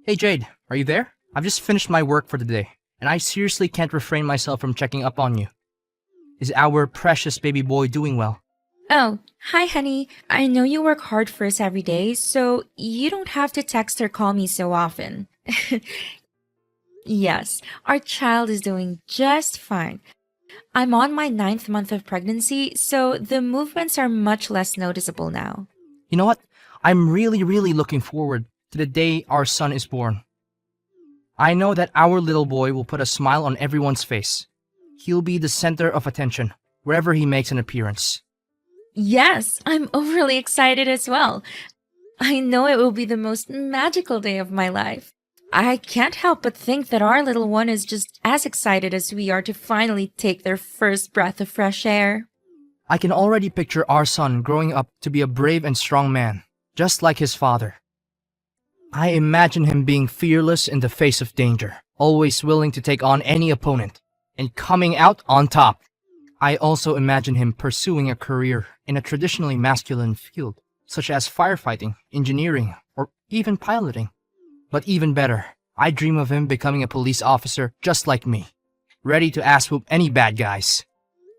Hey Jade, are you there? I've just finished my work for the day, and I seriously can't refrain myself from checking up on you. Is our precious baby boy doing well? Oh, hi, honey. I know you work hard for us every day, so you don't have to text or call me so often. Yes, our child is doing just fine. I'm on my ninth month of pregnancy, so the movements are much less noticeable now. You know what? I'm really looking forward to the day our son is born. I know that our little boy will put a smile on everyone's face. He'll be the center of attention wherever he makes an appearance. Yes, I'm overly excited as well. I know it will be the most magical day of my life. I can't help but think that our little one is just as excited as we are to finally take their first breath of fresh air. I can already picture our son growing up to be a brave and strong man, just like his father. I imagine him being fearless in the face of danger, always willing to take on any opponent, and coming out on top. I also imagine him pursuing a career in a traditionally masculine field, such as firefighting, engineering, or even piloting. But even better, I dream of him becoming a police officer just like me, ready to ass whoop any bad guys.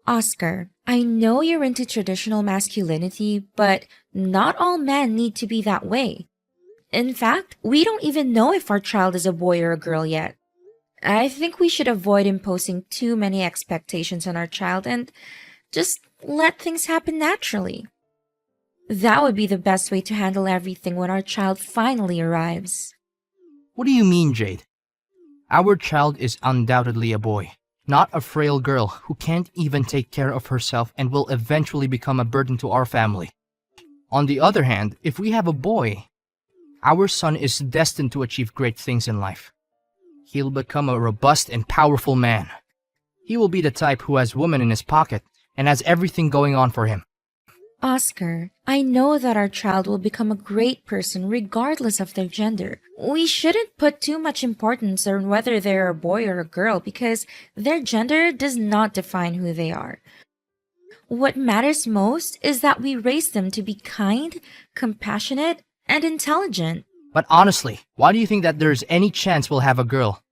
Oscar, I know you're into traditional masculinity, but not all men need to be that way. In fact, we don't even know if our child is a boy or a girl yet. I think we should avoid imposing too many expectations on our child and just let things happen naturally. That would be the best way to handle everything when our child finally arrives. What do you mean, Jade? Our child is undoubtedly a boy, not a frail girl who can't even take care of herself and will eventually become a burden to our family. On the other hand, if we have a boy, our son is destined to achieve great things in life. He'll become a robust and powerful man. He will be the type who has women in his pocket and has everything going on for him. Oscar, I know that our child will become a great person regardless of their gender. We shouldn't put too much importance on whether they're a boy or a girl because their gender does not define who they are. What matters most is that we raise them to be kind, compassionate, and intelligent. But honestly, why do you think that there's any chance we'll have a girl?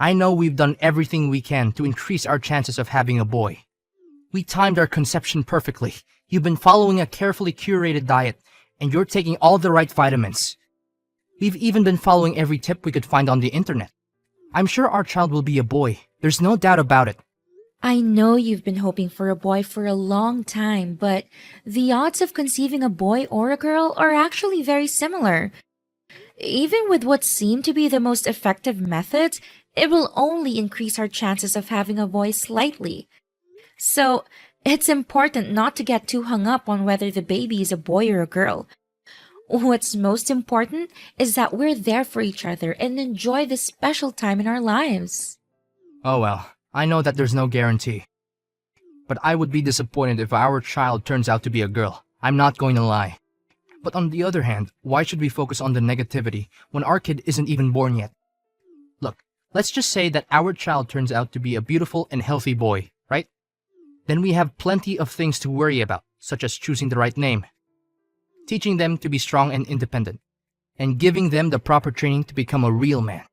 I know we've done everything we can to increase our chances of having a boy. We timed our conception perfectly. You've been following a carefully curated diet, and you're taking all the right vitamins. We've even been following every tip we could find on the internet. I'm sure our child will be a boy. There's no doubt about it. I know you've been hoping for a boy for a long time, but the odds of conceiving a boy or a girl are actually very similar. Even with what seem to be the most effective methods, it will only increase our chances of having a boy slightly. So, it's important not to get too hung up on whether the baby is a boy or a girl. What's most important is that we're there for each other and enjoy this special time in our lives. Oh well, I know that there's no guarantee. But I would be disappointed if our child turns out to be a girl. I'm not going to lie. But on the other hand, why should we focus on the negativity when our kid isn't even born yet? Look, let's just say that our child turns out to be a beautiful and healthy boy, right? Then we have plenty of things to worry about, such as choosing the right name, teaching them to be strong and independent, and giving them the proper training to become a real man.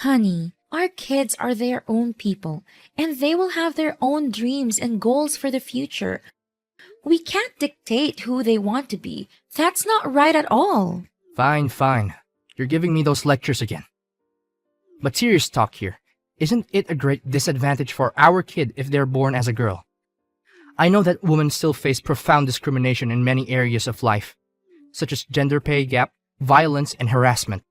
Honey, our kids are their own people, and they will have their own dreams and goals for the future. We can't dictate who they want to be. That's not right at all. Fine. You're giving me those lectures again. But serious talk here. Isn't it a great disadvantage for our kid if they're born as a girl? I know that women still face profound discrimination in many areas of life, such as gender pay gap, violence, and harassment.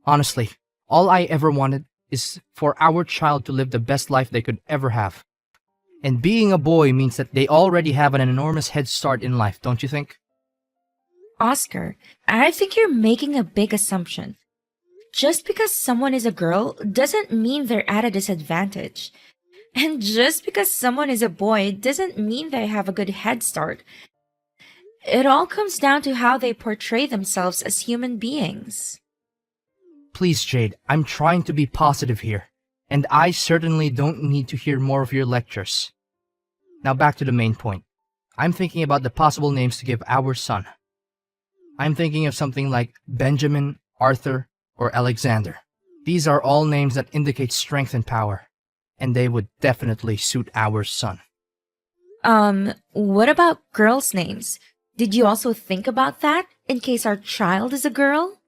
Honestly, all I ever wanted is for our child to live the best life they could ever have. And being a boy means that they already have an enormous head start in life, don't you think? Oscar, I think you're making a big assumption. Just because someone is a girl doesn't mean they're at a disadvantage. And just because someone is a boy doesn't mean they have a good head start. It all comes down to how they portray themselves as human beings. Please, Jade, I'm trying to be positive here, and I certainly don't need to hear more of your lectures. Now back to the main point. I'm thinking about the possible names to give our son. I'm thinking of something like Benjamin, Arthur, or Alexander. These are all names that indicate strength and power, and they would definitely suit our son. What about girls' names? Did you also think about that in case our child is a girl?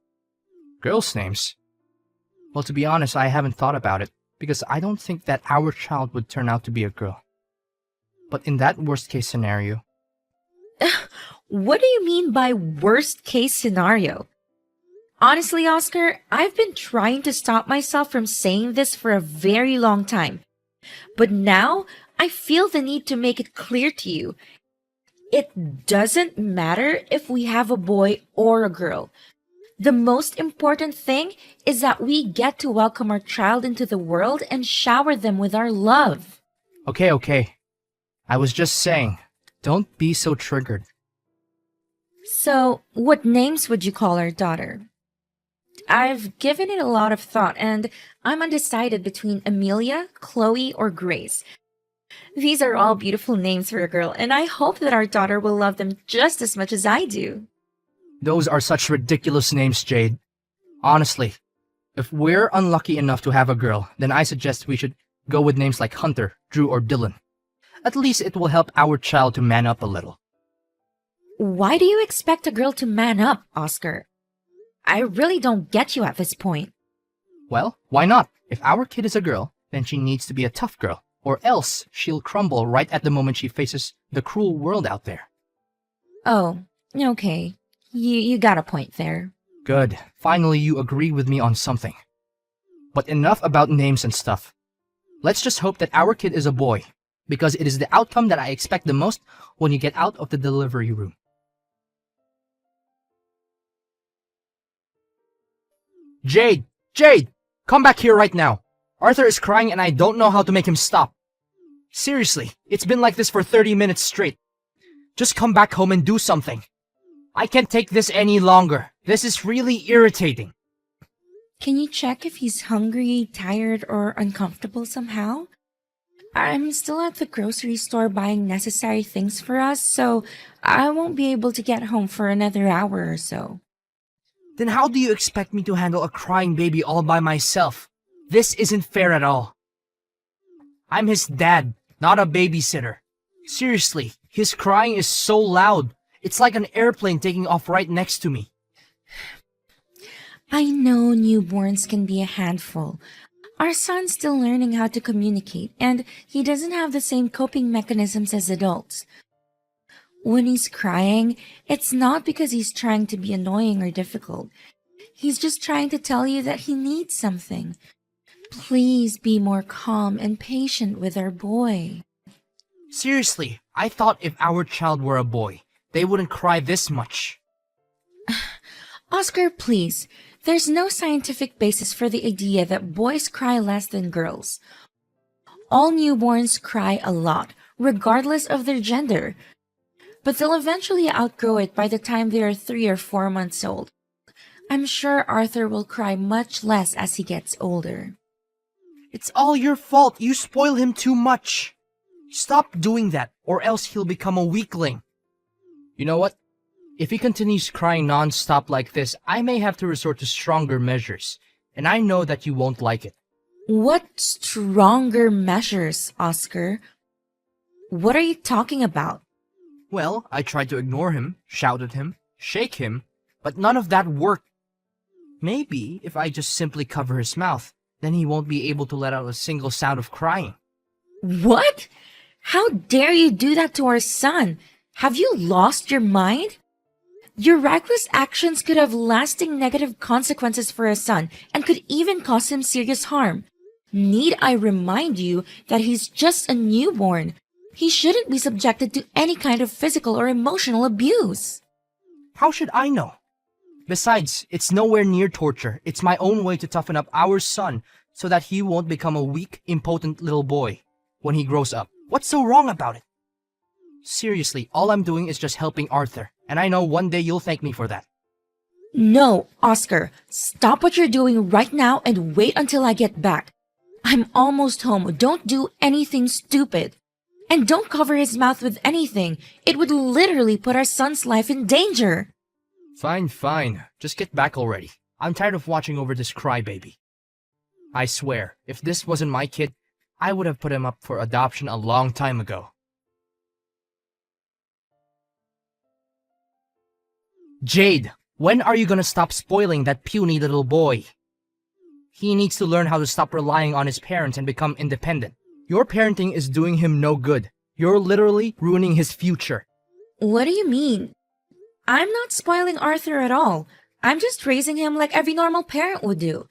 Girls' names? Well, to be honest, I haven't thought about it, because I don't think that our child would turn out to be a girl. But in that worst-case scenario... What do you mean by worst-case scenario? Honestly, Oscar, I've been trying to stop myself from saying this for a very long time. But now, I feel the need to make it clear to you. It doesn't matter if we have a boy or a girl. The most important thing is that we get to welcome our child into the world and shower them with our love. Okay. I was just saying, don't be so triggered. So, what names would you call our daughter? I've given it a lot of thought, and I'm undecided between Amelia, Chloe, or Grace. These are all beautiful names for a girl, and I hope that our daughter will love them just as much as I do. Those are such ridiculous names, Jade. Honestly, if we're unlucky enough to have a girl, then I suggest we should go with names like Hunter, Drew, or Dylan. At least it will help our child to man up a little. Why do you expect a girl to man up, Oscar? I really don't get you at this point. Well, why not? If our kid is a girl, then she needs to be a tough girl, or else she'll crumble right at the moment she faces the cruel world out there. Oh, okay. You got a point there. Good. Finally, you agree with me on something. But enough about names and stuff. Let's just hope that our kid is a boy, because it is the outcome that I expect the most when you get out of the delivery room. Jade! Come back here right now! Arthur is crying and I don't know how to make him stop. Seriously, it's been like this for 30 minutes straight. Just come back home and do something. I can't take this any longer. This is really irritating. Can you check if he's hungry, tired, or uncomfortable somehow? I'm still at the grocery store buying necessary things for us, so I won't be able to get home for another hour or so. Then how do you expect me to handle a crying baby all by myself? This isn't fair at all. I'm his dad, not a babysitter. Seriously, his crying is so loud. It's like an airplane taking off right next to me. I know newborns can be a handful. Our son's still learning how to communicate, and he doesn't have the same coping mechanisms as adults. When he's crying, it's not because he's trying to be annoying or difficult. He's just trying to tell you that he needs something. Please be more calm and patient with our boy. Seriously, I thought if our child were a boy, they wouldn't cry this much. Oscar, please. There's no scientific basis for the idea that boys cry less than girls. All newborns cry a lot, regardless of their gender. But they'll eventually outgrow it by the time they are 3 or 4 months old. I'm sure Arthur will cry much less as he gets older. It's all your fault. You spoil him too much. Stop doing that, or else he'll become a weakling. You know what? If he continues crying non-stop like this, I may have to resort to stronger measures, and I know that you won't like it. What stronger measures, Oscar? What are you talking about? Well, I tried to ignore him, shout at him, shake him, but none of that worked. Maybe if I just simply cover his mouth, then he won't be able to let out a single sound of crying. What? How dare you do that to our son? Have you lost your mind? Your reckless actions could have lasting negative consequences for our son and could even cause him serious harm. Need I remind you that he's just a newborn? He shouldn't be subjected to any kind of physical or emotional abuse. How should I know? Besides, it's nowhere near torture. It's my own way to toughen up our son so that he won't become a weak, impotent little boy when he grows up. What's so wrong about it? Seriously, all I'm doing is just helping Arthur, and I know one day you'll thank me for that. No, Oscar, stop what you're doing right now and wait until I get back. I'm almost home. Don't do anything stupid. And don't cover his mouth with anything. It would literally put our son's life in danger. Fine. Just get back already. I'm tired of watching over this crybaby. I swear, if this wasn't my kid, I would have put him up for adoption a long time ago. Jade, when are you gonna stop spoiling that puny little boy? He needs to learn how to stop relying on his parents and become independent. Your parenting is doing him no good. You're literally ruining his future. What do you mean? I'm not spoiling Arthur at all. I'm just raising him like every normal parent would do.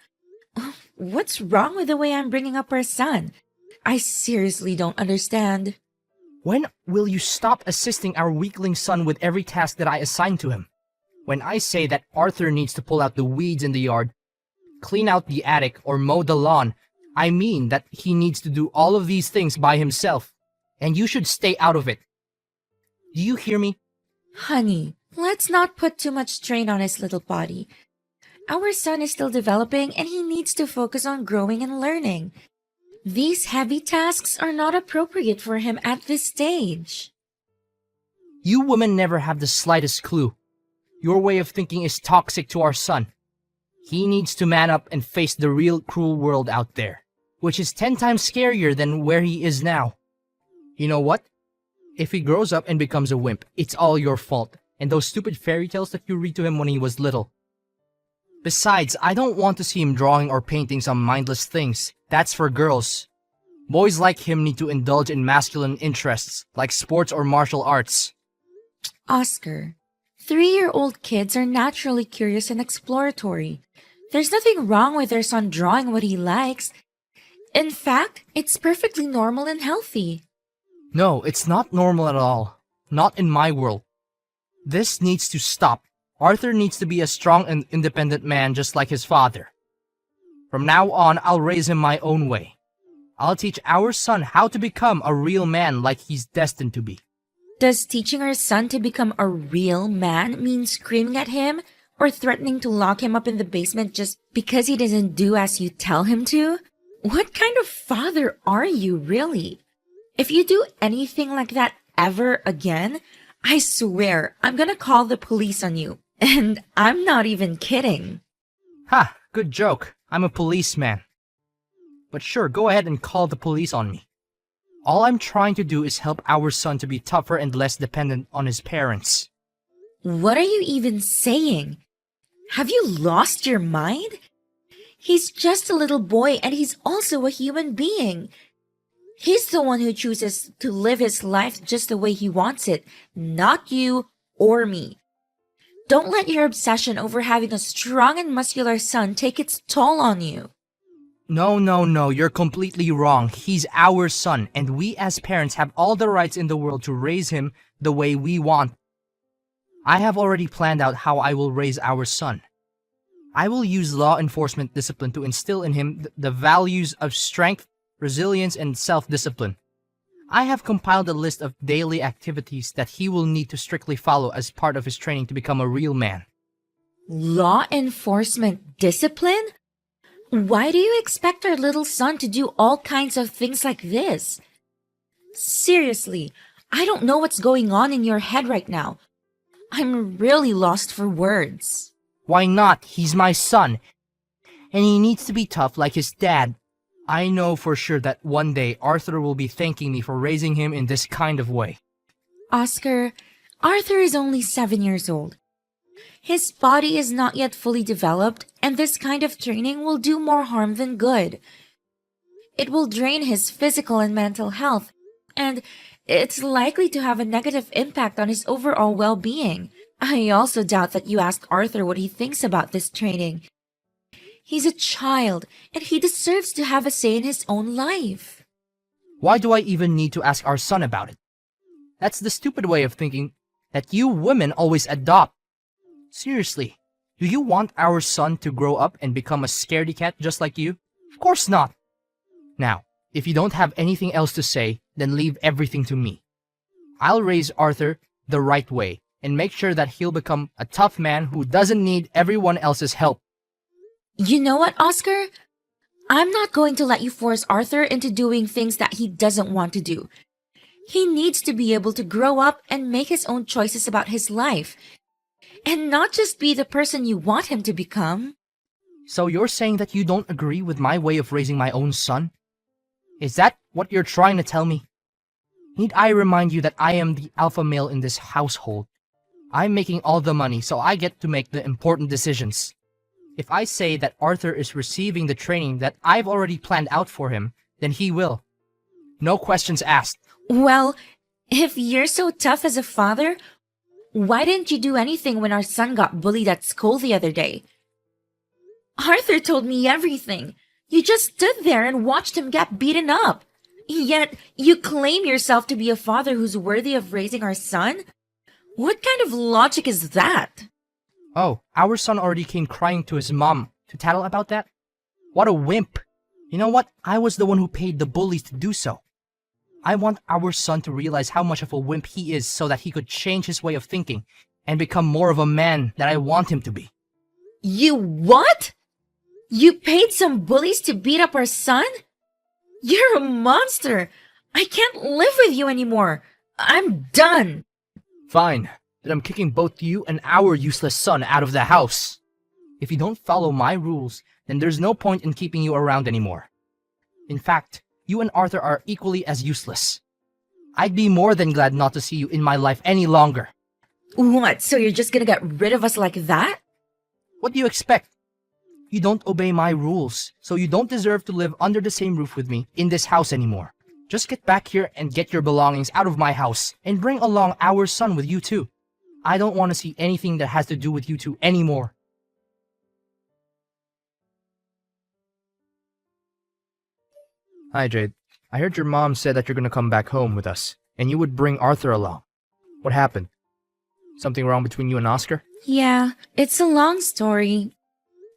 What's wrong with the way I'm bringing up our son? I seriously don't understand. When will you stop assisting our weakling son with every task that I assign to him? When I say that Arthur needs to pull out the weeds in the yard, clean out the attic, or mow the lawn, I mean that he needs to do all of these things by himself, and you should stay out of it. Do you hear me? Honey, let's not put too much strain on his little body. Our son is still developing and he needs to focus on growing and learning. These heavy tasks are not appropriate for him at this stage. You women never have the slightest clue. Your way of thinking is toxic to our son. He needs to man up and face the real cruel world out there, which is 10 times scarier than where he is now. You know what? If he grows up and becomes a wimp, it's all your fault, and those stupid fairy tales that you read to him when he was little. Besides, I don't want to see him drawing or painting some mindless things. That's for girls. Boys like him need to indulge in masculine interests, like sports or martial arts. Oscar, 3-year-old kids are naturally curious and exploratory. There's nothing wrong with their son drawing what he likes. In fact, it's perfectly normal and healthy. No, it's not normal at all. Not in my world. This needs to stop. Arthur needs to be a strong and independent man just like his father. From now on, I'll raise him my own way. I'll teach our son how to become a real man like he's destined to be. Does teaching our son to become a real man mean screaming at him or threatening to lock him up in the basement just because he doesn't do as you tell him to? What kind of father are you, really? If you do anything like that ever again, I swear I'm gonna call the police on you. And I'm not even kidding. Ha! Good joke. I'm a policeman. But sure, go ahead and call the police on me. All I'm trying to do is help our son to be tougher and less dependent on his parents. What are you even saying? Have you lost your mind? He's just a little boy and he's also a human being. He's the one who chooses to live his life just the way he wants it, not you or me. Don't let your obsession over having a strong and muscular son take its toll on you. No, you're completely wrong. He's our son, and we as parents have all the rights in the world to raise him the way we want. I have already planned out how I will raise our son. I will use law enforcement discipline to instill in him the values of strength, resilience, and self-discipline. I have compiled a list of daily activities that he will need to strictly follow as part of his training to become a real man. Law enforcement discipline? Why do you expect our little son to do all kinds of things like this? Seriously, I don't know what's going on in your head right now. I'm really lost for words. Why not? He's my son, and he needs to be tough like his dad. I know for sure that one day Arthur will be thanking me for raising him in this kind of way. Oscar, Arthur is only 7 years old. His body is not yet fully developed, and this kind of training will do more harm than good. It will drain his physical and mental health, and it's likely to have a negative impact on his overall well-being. I also doubt that you asked Arthur what he thinks about this training. He's a child, and he deserves to have a say in his own life. Why do I even need to ask our son about it? That's the stupid way of thinking that you women always adopt. Seriously, do you want our son to grow up and become a scaredy cat just like you? Of course not. Now, if you don't have anything else to say, then leave everything to me. I'll raise Arthur the right way and make sure that he'll become a tough man who doesn't need everyone else's help. You know what, Oscar? I'm not going to let you force Arthur into doing things that he doesn't want to do. He needs to be able to grow up and make his own choices about his life, and not just be the person you want him to become. So you're saying that you don't agree with my way of raising my own son? Is that what you're trying to tell me? Need I remind you that I am the alpha male in this household? I'm making all the money, so I get to make the important decisions. If I say that Arthur is receiving the training that I've already planned out for him, then he will. No questions asked. Well, if you're so tough as a father, why didn't you do anything when our son got bullied at school the other day? Arthur told me everything. You just stood there and watched him get beaten up. Yet, you claim yourself to be a father who's worthy of raising our son? What kind of logic is that? Oh, our son already came crying to his mom to tattle about that? What a wimp! You know what? I was the one who paid the bullies to do so. I want our son to realize how much of a wimp he is so that he could change his way of thinking and become more of a man that I want him to be. You what? You paid some bullies to beat up our son? You're a monster! I can't live with you anymore! I'm done! Fine, then I'm kicking both you and our useless son out of the house. If you don't follow my rules, then there's no point in keeping you around anymore. In fact, you and Arthur are equally as useless. I'd be more than glad not to see you in my life any longer. What, so you're just gonna get rid of us like that? What do you expect? You don't obey my rules, so you don't deserve to live under the same roof with me in this house anymore. Just get back here and get your belongings out of my house, and bring along our son with you too. I don't want to see anything that has to do with you two anymore. Hi, Jade. I heard your mom said that you're gonna come back home with us, and you would bring Arthur along. What happened? Something wrong between you and Oscar? Yeah, it's a long story.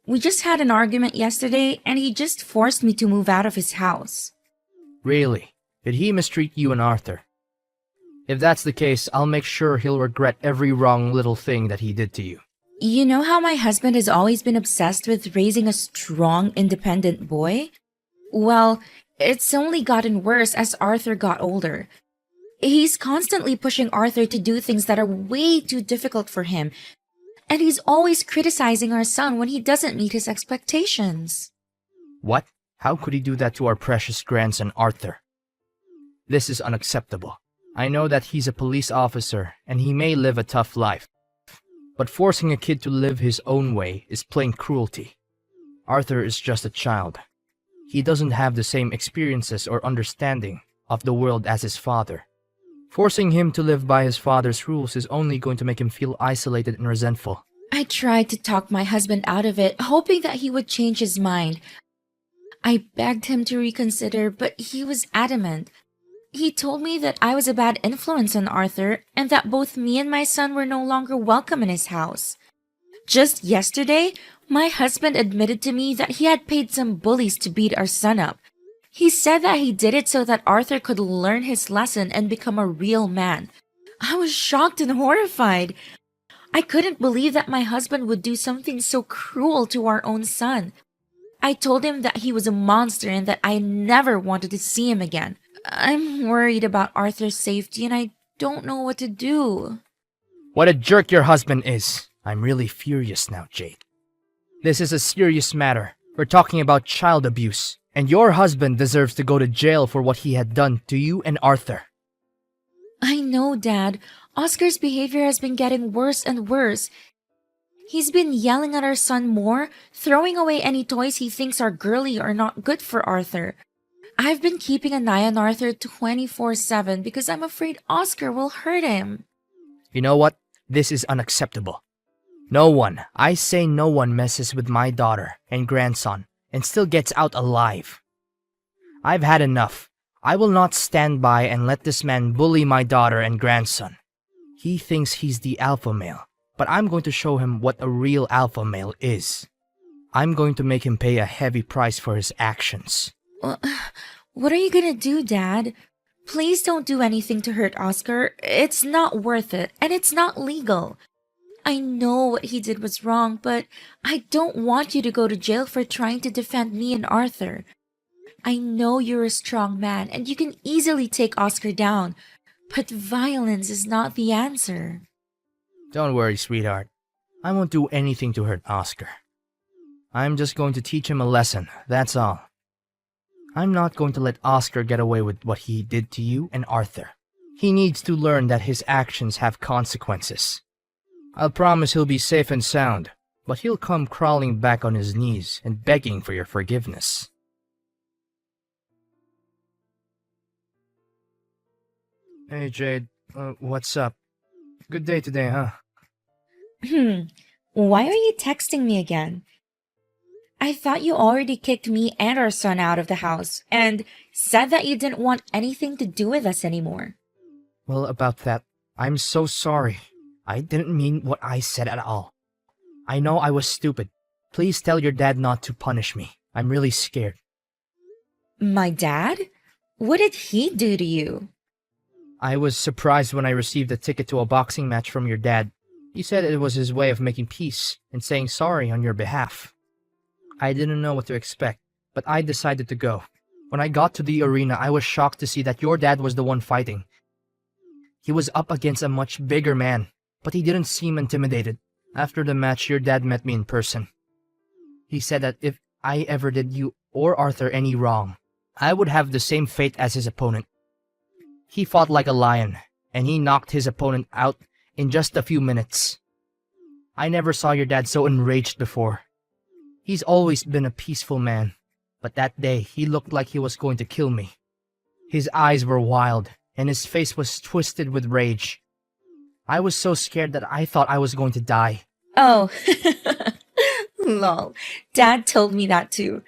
We just had an argument yesterday, and he just forced me to move out of his house. Really? Did he mistreat you and Arthur? If that's the case, I'll make sure he'll regret every wrong little thing that he did to you. You know how my husband has always been obsessed with raising a strong, independent boy? Well, it's only gotten worse as Arthur got older. He's constantly pushing Arthur to do things that are way too difficult for him, and he's always criticizing our son when he doesn't meet his expectations. What? How could he do that to our precious grandson, Arthur? This is unacceptable. I know that he's a police officer, and he may live a tough life. But forcing a kid to live his own way is plain cruelty. Arthur is just a child. He doesn't have the same experiences or understanding of the world as his father. Forcing him to live by his father's rules is only going to make him feel isolated and resentful. I tried to talk my husband out of it, hoping that he would change his mind. I begged him to reconsider, but he was adamant. He told me that I was a bad influence on Arthur and that both me and my son were no longer welcome in his house. Just yesterday, my husband admitted to me that he had paid some bullies to beat our son up. He said that he did it so that Arthur could learn his lesson and become a real man. I was shocked and horrified. I couldn't believe that my husband would do something so cruel to our own son. I told him that he was a monster and that I never wanted to see him again. I'm worried about Arthur's safety and I don't know what to do. What a jerk your husband is. I'm really furious now, Jade. This is a serious matter. We're talking about child abuse. And your husband deserves to go to jail for what he had done to you and Arthur. I know, Dad. Oscar's behavior has been getting worse and worse. He's been yelling at our son more, throwing away any toys he thinks are girly or not good for Arthur. I've been keeping an eye on Arthur 24/7 because I'm afraid Oscar will hurt him. You know what? This is unacceptable. No one, I say no one, messes with my daughter and grandson and still gets out alive. I've had enough. I will not stand by and let this man bully my daughter and grandson. He thinks he's the alpha male, but I'm going to show him what a real alpha male is. I'm going to make him pay a heavy price for his actions. What are you gonna do, Dad? Please don't do anything to hurt Oscar. It's not worth it, and it's not legal. I know what he did was wrong, but I don't want you to go to jail for trying to defend me and Arthur. I know you're a strong man, and you can easily take Oscar down, but violence is not the answer. Don't worry, sweetheart. I won't do anything to hurt Oscar. I'm just going to teach him a lesson, that's all. I'm not going to let Oscar get away with what he did to you and Arthur. He needs to learn that his actions have consequences. I'll promise he'll be safe and sound, but he'll come crawling back on his knees and begging for your forgiveness. Hey Jade, what's up? Good day today, huh? Why are you texting me again? I thought you already kicked me and our son out of the house and said that you didn't want anything to do with us anymore. Well, about that, I'm so sorry. I didn't mean what I said at all. I know I was stupid. Please tell your dad not to punish me. I'm really scared. My dad? What did he do to you? I was surprised when I received a ticket to a boxing match from your dad. He said it was his way of making peace and saying sorry on your behalf. I didn't know what to expect, but I decided to go. When I got to the arena, I was shocked to see that your dad was the one fighting. He was up against a much bigger man, but he didn't seem intimidated. After the match, your dad met me in person. He said that if I ever did you or Arthur any wrong, I would have the same fate as his opponent. He fought like a lion, and he knocked his opponent out in just a few minutes. I never saw your dad so enraged before. He's always been a peaceful man, but that day he looked like he was going to kill me. His eyes were wild, and his face was twisted with rage. I was so scared that I thought I was going to die. Oh, lol. Dad told me that too.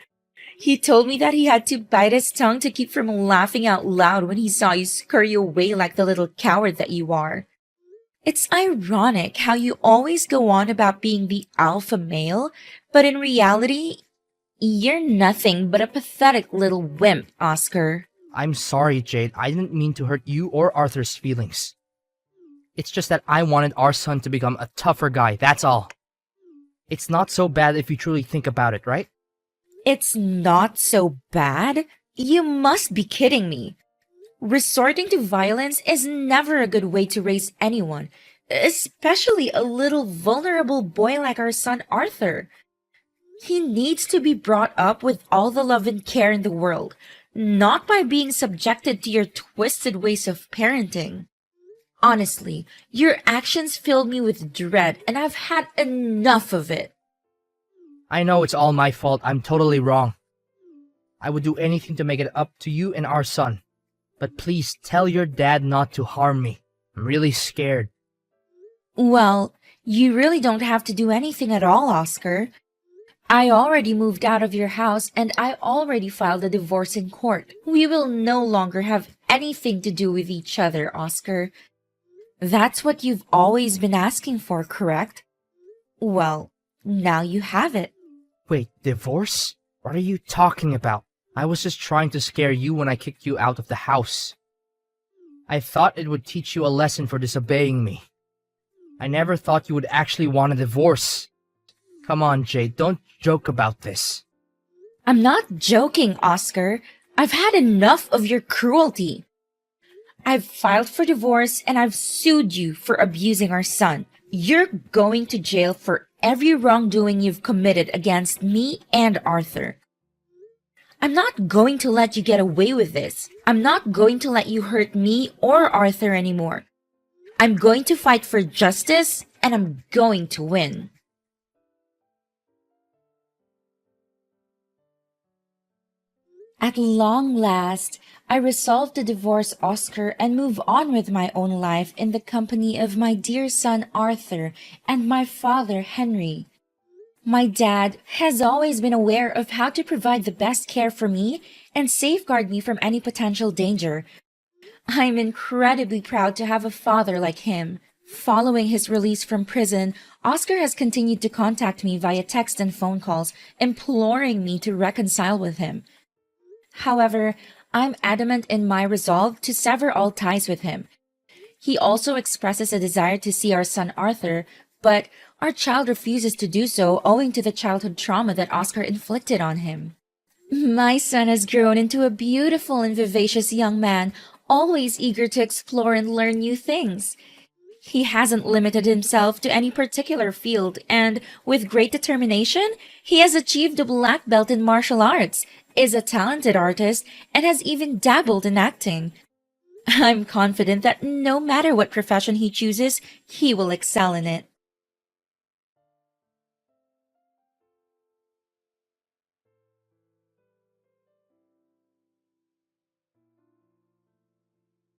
He told me that he had to bite his tongue to keep from laughing out loud when he saw you scurry away like the little coward that you are. It's ironic how you always go on about being the alpha male, but in reality, you're nothing but a pathetic little wimp, Oscar. I'm sorry, Jade. I didn't mean to hurt you or Arthur's feelings. It's just that I wanted our son to become a tougher guy, that's all. It's not so bad if you truly think about it, right? It's not so bad? You must be kidding me. Resorting to violence is never a good way to raise anyone, especially a little vulnerable boy like our son Arthur. He needs to be brought up with all the love and care in the world, not by being subjected to your twisted ways of parenting. Honestly, your actions filled me with dread, and I've had enough of it. I know it's all my fault. I'm totally wrong. I would do anything to make it up to you and our son. But please tell your dad not to harm me. I'm really scared. Well, you really don't have to do anything at all, Oscar. I already moved out of your house and I already filed a divorce in court. We will no longer have anything to do with each other, Oscar. That's what you've always been asking for, correct? Well, now you have it. Wait, divorce? What are you talking about? I was just trying to scare you when I kicked you out of the house. I thought it would teach you a lesson for disobeying me. I never thought you would actually want a divorce. Come on, Jade, don't joke about this. I'm not joking, Oscar. I've had enough of your cruelty. I've filed for divorce and I've sued you for abusing our son. You're going to jail for every wrongdoing you've committed against me and Arthur. I'm not going to let you get away with this. I'm not going to let you hurt me or Arthur anymore. I'm going to fight for justice and I'm going to win. At long last, I resolved to divorce Oscar and move on with my own life in the company of my dear son Arthur and my father Henry. My dad has always been aware of how to provide the best care for me and safeguard me from any potential danger. I'm incredibly proud to have a father like him. Following his release from prison, Oscar has continued to contact me via text and phone calls, imploring me to reconcile with him. However, I'm adamant in my resolve to sever all ties with him. He also expresses a desire to see our son Arthur, but our child refuses to do so owing to the childhood trauma that Oscar inflicted on him. My son has grown into a beautiful and vivacious young man, always eager to explore and learn new things. He hasn't limited himself to any particular field, and with great determination, he has achieved a black belt in martial arts, is a talented artist, and has even dabbled in acting. I'm confident that no matter what profession he chooses, he will excel in it.